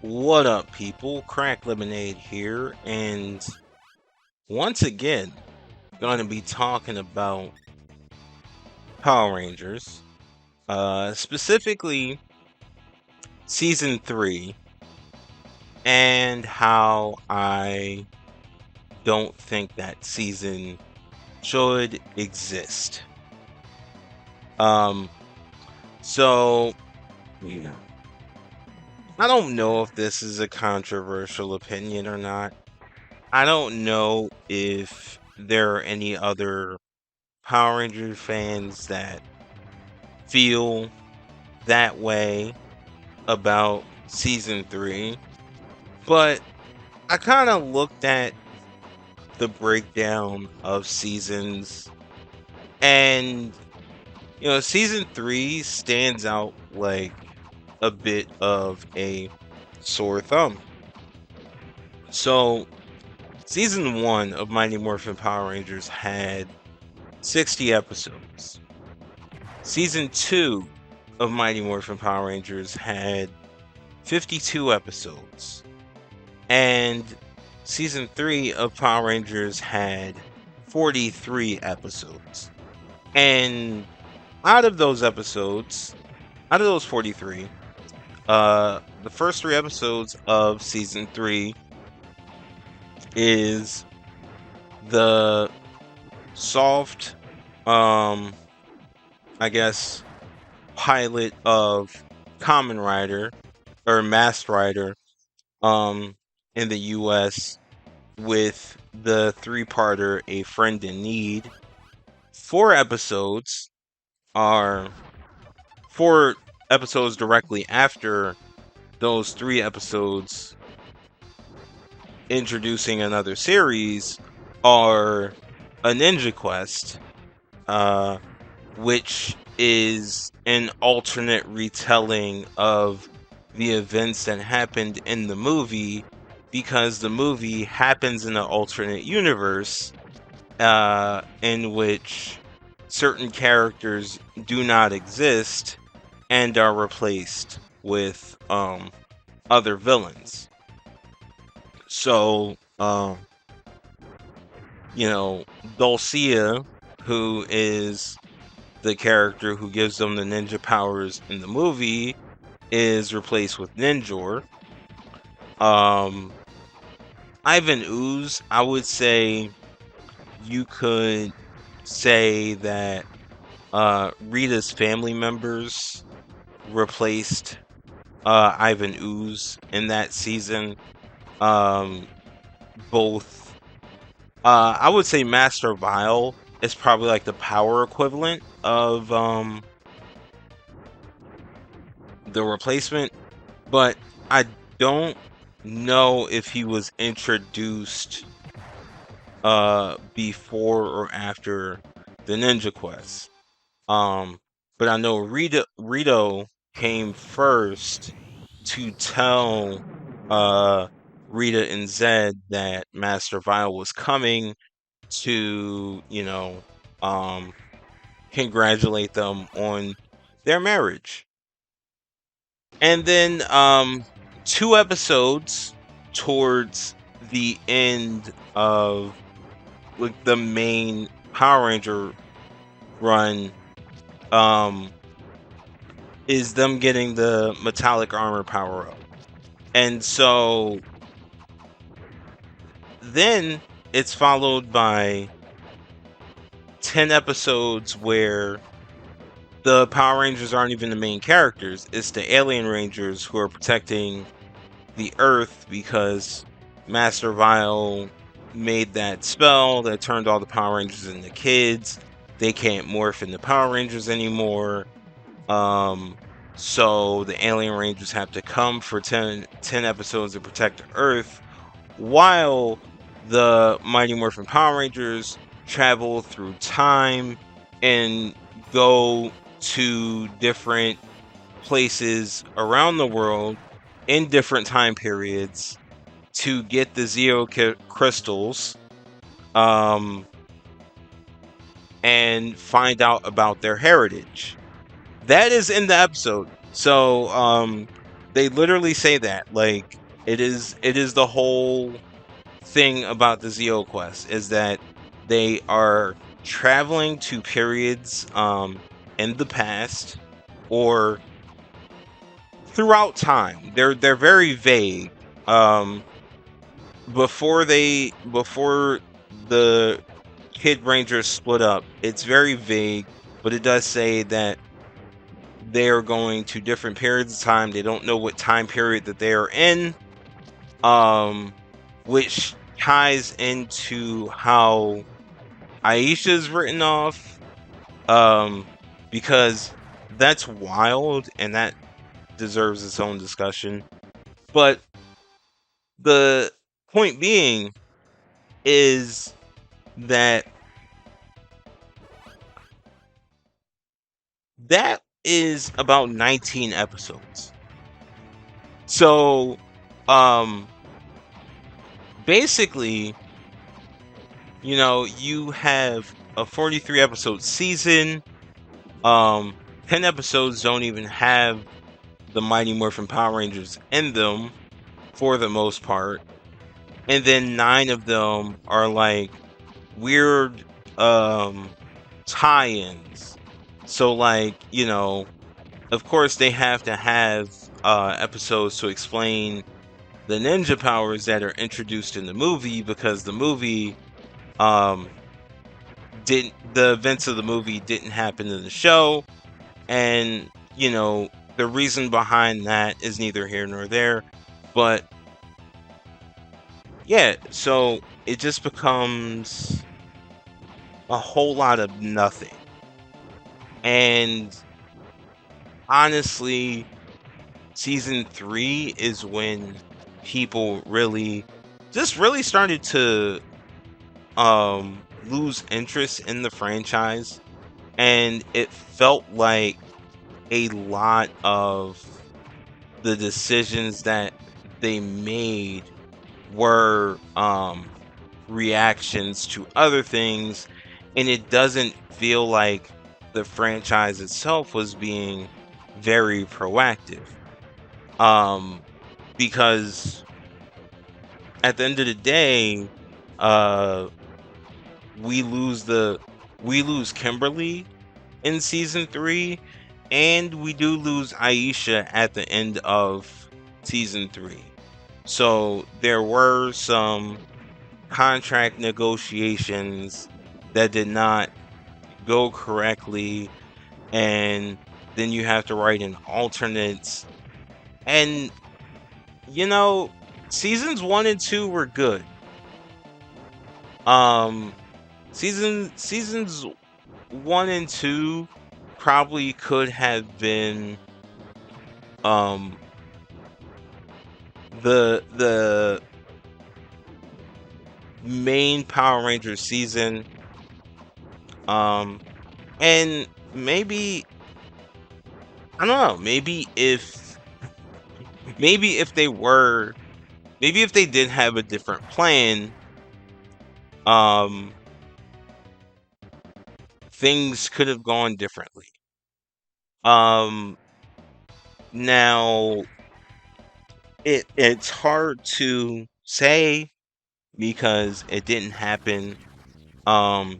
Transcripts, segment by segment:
What up, people? Crack Lemonade here, and once again, going to be talking about Power Rangers, specifically season 3, and how I don't think that season should exist. Um, so, yeah, I don't know if this is a controversial opinion or not. I don't know if there are any other Power Ranger fans that feel that way about season 3, but I kind of looked at the breakdown of seasons, and season 3 stands out like a bit of a sore thumb. So, season 1 of Mighty Morphin Power Rangers had 60 episodes. Season 2 of Mighty Morphin Power Rangers had 52 episodes. And season 3 of Power Rangers had 43 episodes. And out of those 43, the first 3 episodes of season 3 is the soft, I guess, pilot of Kamen Rider or Masked Rider in the US with the 3-parter A Friend in Need. 4 episodes are 4 episodes directly after those 3 episodes introducing another series are a Ninja Quest, which is an alternate retelling of the events that happened in the movie, because the movie happens in an alternate universe in which certain characters do not exist and are replaced with other villains. So, Dulcia, who is the character who gives them the ninja powers in the movie, is replaced with Ninjor. Ivan Ooze, I would say you could say that Rita's family members replaced Ivan Ooze in that season. Both, I would say Master Vile is probably like the power equivalent of the replacement, but I don't know if he was introduced before or after the Ninja Quest. But I know Rito came first to tell Rita and Zed that Master Vile was coming to, congratulate them on their marriage. And then 2 episodes towards the end of like the main Power Ranger run is them getting the metallic armor power up. And so then it's followed by 10 episodes where the Power Rangers aren't even the main characters. It's the Alien Rangers who are protecting the Earth because Master Vile made that spell that turned all the Power Rangers into kids. They can't morph into Power Rangers anymore. So the Alien Rangers have to come for 10 episodes to protect the Earth, while the Mighty Morphin Power Rangers travel through time and go to different places around the world in different time periods to get the Zeo crystals and find out about their heritage. That is in the episode. So They literally say that. Like, it is the whole thing about the Zeo Quest is that they are traveling to periods in the past or throughout time. They're very vague. Um before the Kid Rangers split up, it's very vague, but it does say that they're going to different periods of time. They don't know what time period that they are in, um, which ties into how Aisha's written off, um, because that's wild and that deserves its own discussion. But the point being is that that is about 19 episodes. So, um, basically, you have a 43 episode season. Um, 10 episodes don't even have the Mighty Morphin Power Rangers in them for the most part. And then 9 of them are like weird tie-ins. So like, of course they have to have episodes to explain the ninja powers that are introduced in the movie, because the movie um didn't the events of the movie didn't happen in the show. And the reason behind that is neither here nor there. But yeah, so it just becomes a whole lot of nothing. And honestly, season 3 is when people really started to lose interest in the franchise. And it felt like a lot of the decisions that they made were reactions to other things, and it doesn't feel like the franchise itself was being very proactive. Because at the end of the day, uh we lose the we lose Kimberly in season 3, and we do lose Aisha at the end of season 3. So there were some contract negotiations that did not go correctly, and then you have to write in alternates. And seasons 1 and 2 were good. Um seasons 1 and 2 probably could have been um the main Power Rangers season. Um and maybe, I don't know, maybe if they were maybe if they did have a different plan, um things could have gone differently. Um Now it's hard to say because it didn't happen. Um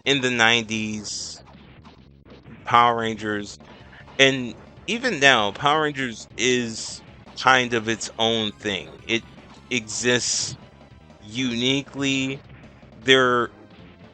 in the 90s, Power Rangers, and even now, Power Rangers is kind of its own thing. It exists uniquely. There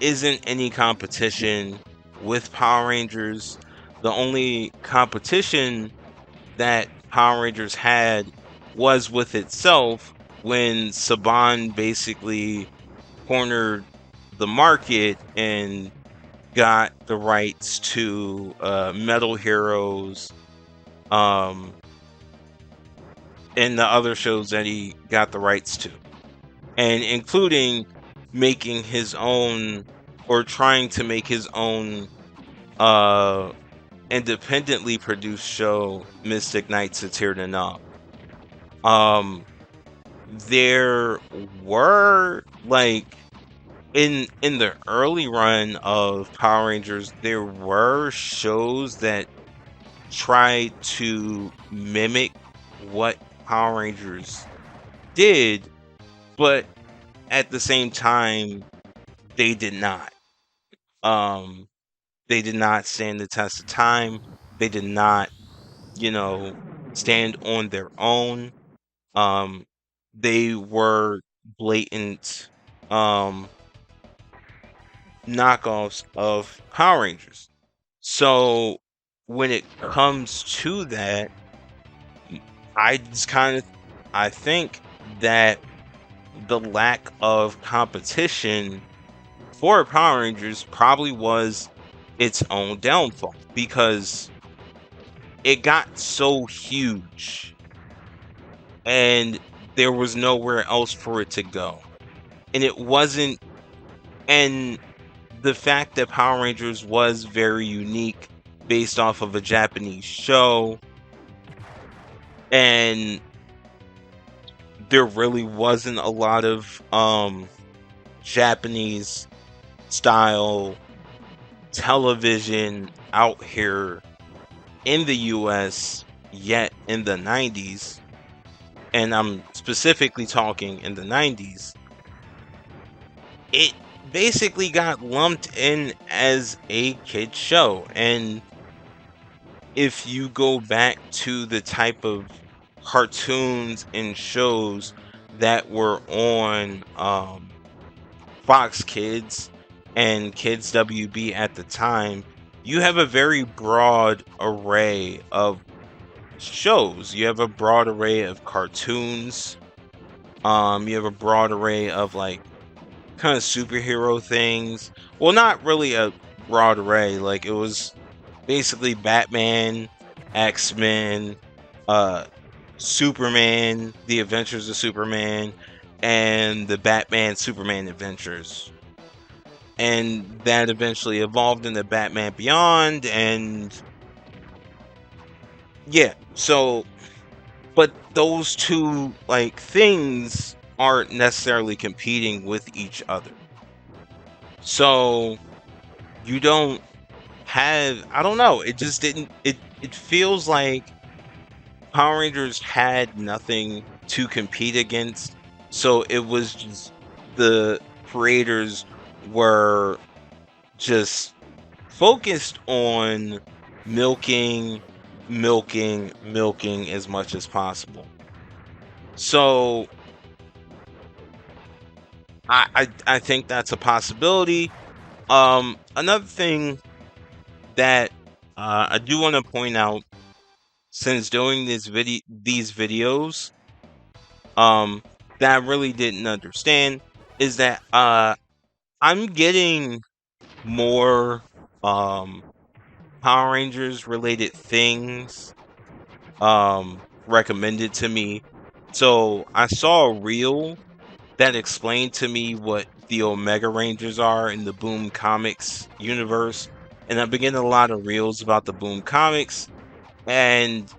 isn't any competition with Power Rangers. The only competition that Power Rangers had was with itself, when Saban basically cornered the market and got the rights to Metal Heroes, um, and the other shows that he got the rights to, and including making his own, or trying to make his own uh, independently produced show, Mystic Knights of Tirna. There were, like, in the early run of Power Rangers, there were shows that tried to mimic what Power Rangers did, but at the same time, they did not. Um, they did not stand the test of time. They did not, you know, stand on their own. Um, they were blatant um, knockoffs of Power Rangers. So when it comes to that, I just kind of I think that the lack of competition for Power Rangers probably was its own downfall because it got so huge and there was nowhere else for it to go. And it wasn't, and the fact that Power Rangers was very unique based off of a Japanese show, and there really wasn't a lot of Japanese style television out here in the US yet in the 90s, and I'm specifically talking in the 90s. It basically got lumped in as a kid show. And if you go back to the type of cartoons and shows that were on Fox Kids and Kids WB at the time, you have a very broad array of shows. You have a broad array of cartoons. You have a broad array of like kind of superhero things. Well, not really a broad array. Like it was basically Batman, X-Men, uh Superman, The Adventures of Superman, and the Batman Superman Adventures. And that eventually evolved into Batman Beyond, and yeah, so but those two like things aren't necessarily competing with each other. So you don't have, I don't know, it just didn't, it feels like Power Rangers had nothing to compete against. So it was just the creators were just focused on milking, milking as much as possible. So I think that's a possibility. Another thing that I do want to point out, since doing these videos, that I really didn't understand, is that I'm getting more Power Rangers related things recommended to me. So I saw a reel that explained to me what the Omega Rangers are in the Boom Comics universe, and I've been getting a lot of reels about the Boom Comics, and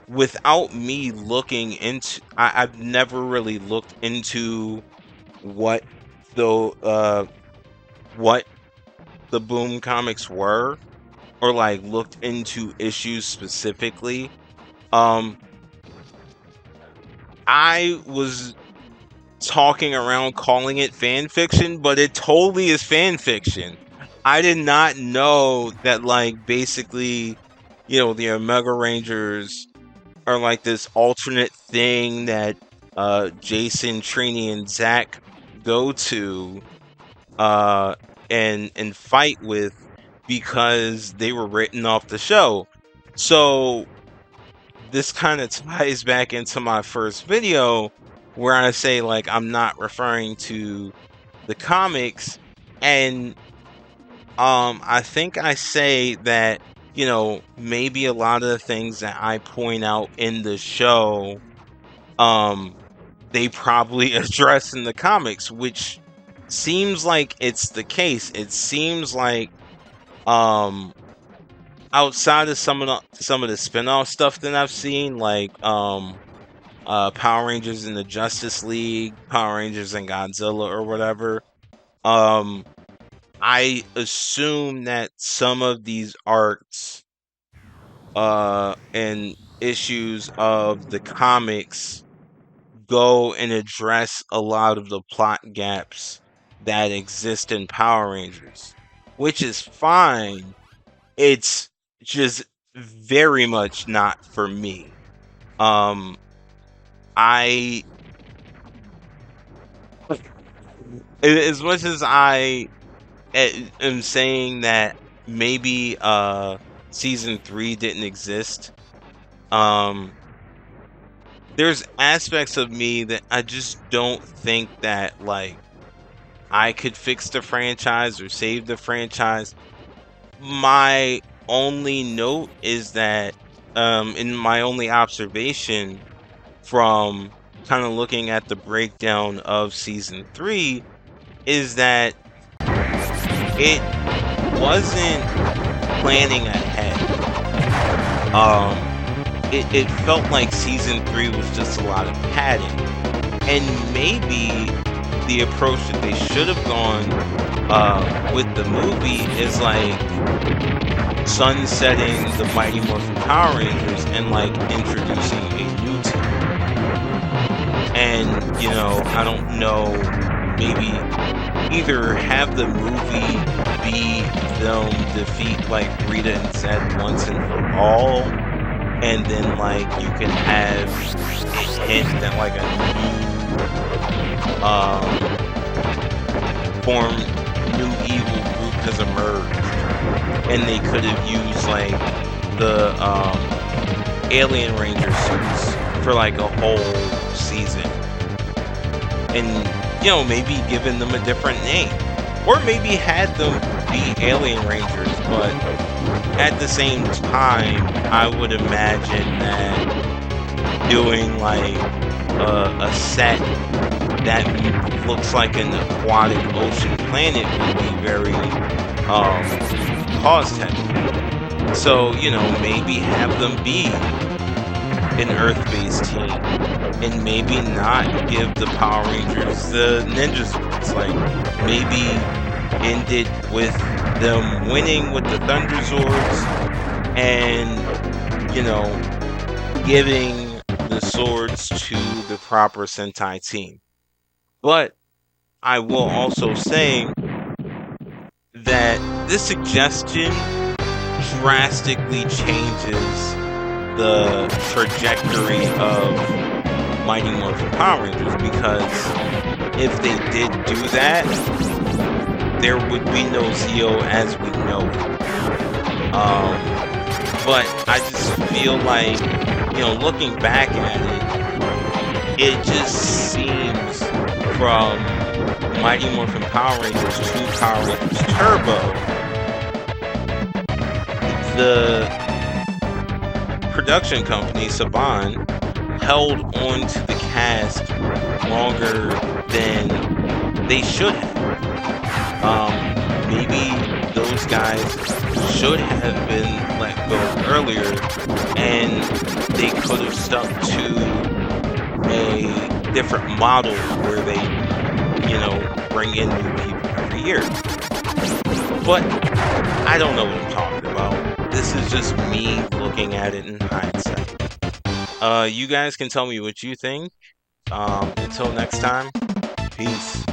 without me looking into, I've never really looked into what the uh what the Boom Comics were, or like looked into issues specifically. Um, I was talking around calling it fan fiction, but it totally is fan fiction. I did not know that, like, basically, the Omega Rangers are like this alternate thing that Jason, Trini, and Zach go to uh and fight with because they were written off the show. So this kind of ties back into my first video where I say, like, I'm not referring to the comics, and I think I say that, maybe a lot of the things that I point out in the show, um they probably address in the comics, which seems like it's the case. It seems like um outside of some of the spin-off stuff that I've seen, like Power Rangers in the Justice League, Power Rangers and Godzilla or whatever, um I assume that some of these arcs and issues of the comics go and address a lot of the plot gaps that exist in Power Rangers, which is fine. It's just very much not for me. I as much as I am saying that maybe season 3 didn't exist, um there's aspects of me that I just don't think that like I could fix the franchise or save the franchise. My only note is that in my only observation from kind of looking at the breakdown of season 3 is that it wasn't planning ahead. It felt like season 3 was just a lot of padding. And maybe the approach that they should have gone with the movie is like sunsetting the Mighty Morphin Power Rangers and like introducing a new team. And, you know, I don't know, maybe either have the movie be them defeat like Rita and Zed once and for all, and then like you can have a hint that like a new evil group has emerged, and they could have used like the Alien Ranger suits for like a whole season, and you know, maybe given them a different name, or maybe had them be Alien Rangers, but at the same time, I would imagine that doing like a set that looks like an aquatic ocean planet would be very cost heavy. So, you know, maybe have them be an Earth-based team, and maybe not give the Power Rangers the Ninja Swords. Like, maybe end it with them winning with the Thunder Swords, and, you know, giving the swords to the proper Sentai team. But I will also say that this suggestion drastically changes the trajectory of Mighty Morphin Power Rangers, because if they did do that, there would be no Zeo as we know it. But I just feel like, you know, looking back at it, it just seems from Mighty Morphin Power Rangers to Power Rangers Turbo, the production company, Saban, held on to the cast longer than they should have. Maybe those guys should have been let go earlier, and they could have stuck to a different model where they, you know, bring in new people every year. But I don't know what I'm talking about. This is just me looking at it in hindsight. You guys can tell me what you think. Until next time, peace.